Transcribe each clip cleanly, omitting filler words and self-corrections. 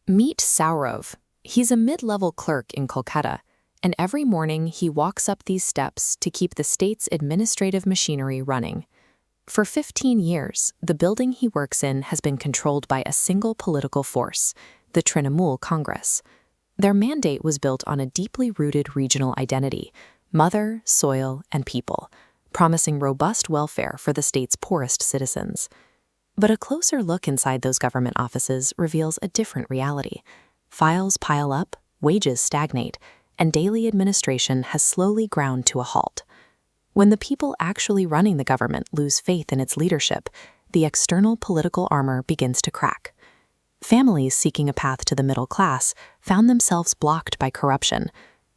Meet Saurav. He's a mid-level clerk in Kolkata, and every morning he walks up these steps to keep the state's administrative machinery running. For 15 years, the building he works in has been controlled by a single political force, the Trinamool Congress. Their mandate was built on a deeply rooted regional identity, mother, soil, and people, promising robust welfare for the state's poorest citizens. But a closer look inside those government offices reveals a different reality. Files pile up, wages stagnate, and daily administration has slowly ground to a halt. When the people actually running the government lose faith in its leadership, the external political armor begins to crack. Families seeking a path to the middle class found themselves blocked by corruption.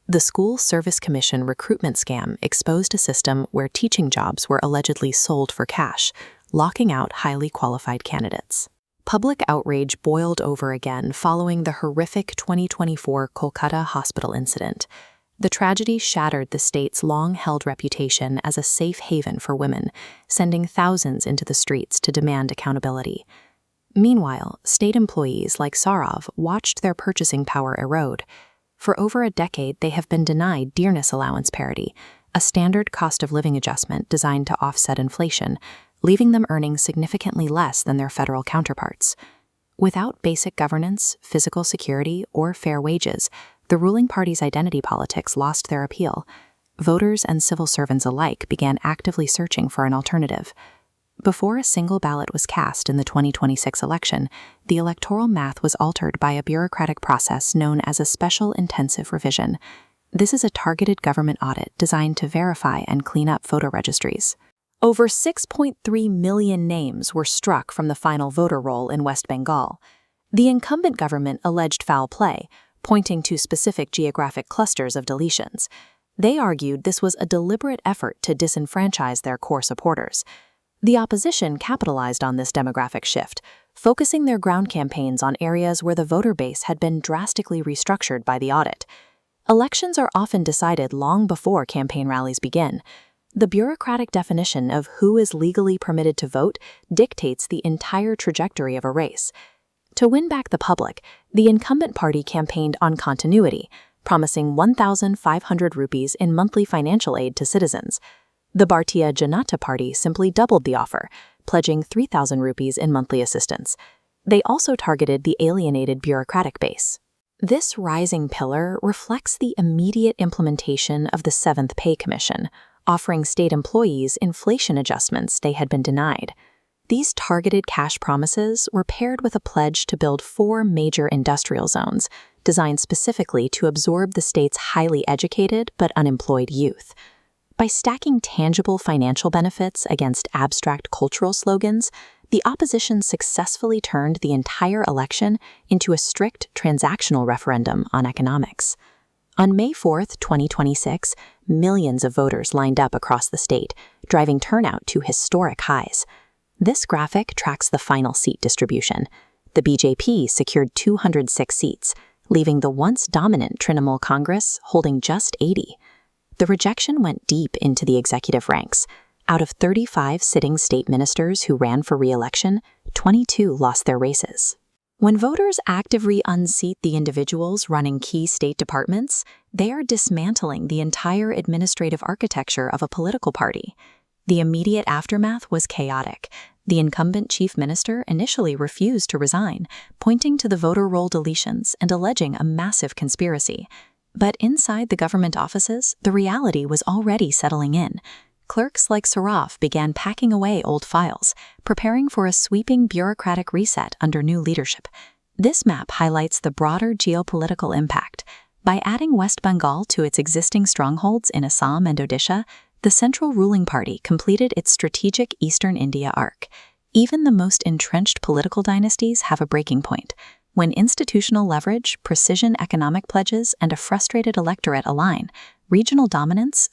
The School Service Commission recruitment scam exposed a system where teaching jobs were allegedly sold for cash, locking out highly qualified candidates. Public outrage boiled over again following the horrific 2024 Kolkata hospital incident. The tragedy shattered the state's long-held reputation as a safe haven for women, sending thousands into the streets to demand accountability. Meanwhile, state employees like Saurav watched their purchasing power erode. For over a decade, they have been denied dearness allowance parity, a standard cost of living adjustment designed to offset inflation, leaving them earning significantly less than their federal counterparts. Without basic governance, physical security, or fair wages, the ruling party's identity politics lost their appeal. Voters and civil servants alike began actively searching for an alternative. Before a single ballot was cast in the 2026 election, the electoral math was altered by a bureaucratic process known as a special intensive revision. This is a targeted government audit designed to verify and clean up voter registries. Over 6.3 million names were struck from the final voter roll in West Bengal. The incumbent government alleged foul play, pointing to specific geographic clusters of deletions. They argued this was a deliberate effort to disenfranchise their core supporters. The opposition capitalized on this demographic shift, focusing their ground campaigns on areas where the voter base had been drastically restructured by the audit. Elections are often decided long before campaign rallies begin. The bureaucratic definition of who is legally permitted to vote dictates the entire trajectory of a race. To win back the public, the incumbent party campaigned on continuity, promising 1,500 rupees in monthly financial aid to citizens. The Bharatiya Janata Party simply doubled the offer, pledging 3,000 rupees in monthly assistance. They also targeted the alienated bureaucratic base. This rising pillar reflects the immediate implementation of the 7th Pay Commission, offering state employees inflation adjustments they had been denied. These targeted cash promises were paired with a pledge to build 4 major industrial zones, designed specifically to absorb the state's highly educated but unemployed youth. By stacking tangible financial benefits against abstract cultural slogans, the opposition successfully turned the entire election into a strict transactional referendum on economics. On May 4, 2026, millions of voters lined up across the state, driving turnout to historic highs. This graphic tracks the final seat distribution. The BJP secured 206 seats, leaving the once dominant Trinamool Congress holding just 80. The rejection went deep into the executive ranks. Out of 35 sitting state ministers who ran for re-election, 22 lost their races. When voters actively unseat the individuals running key state departments, they are dismantling the entire administrative architecture of a political party. The immediate aftermath was chaotic. The incumbent chief minister initially refused to resign, pointing to the voter roll deletions and alleging a massive conspiracy. But inside the government offices, the reality was already settling in. Clerks like Saurav began packing away old files, preparing for a sweeping bureaucratic reset under new leadership. This map highlights the broader geopolitical impact. By adding West Bengal to its existing strongholds in Assam and Odisha, the central ruling party completed its strategic Eastern India arc. Even the most entrenched political dynasties have a breaking point. When institutional leverage, precision economic pledges, and a frustrated electorate align, regional dominance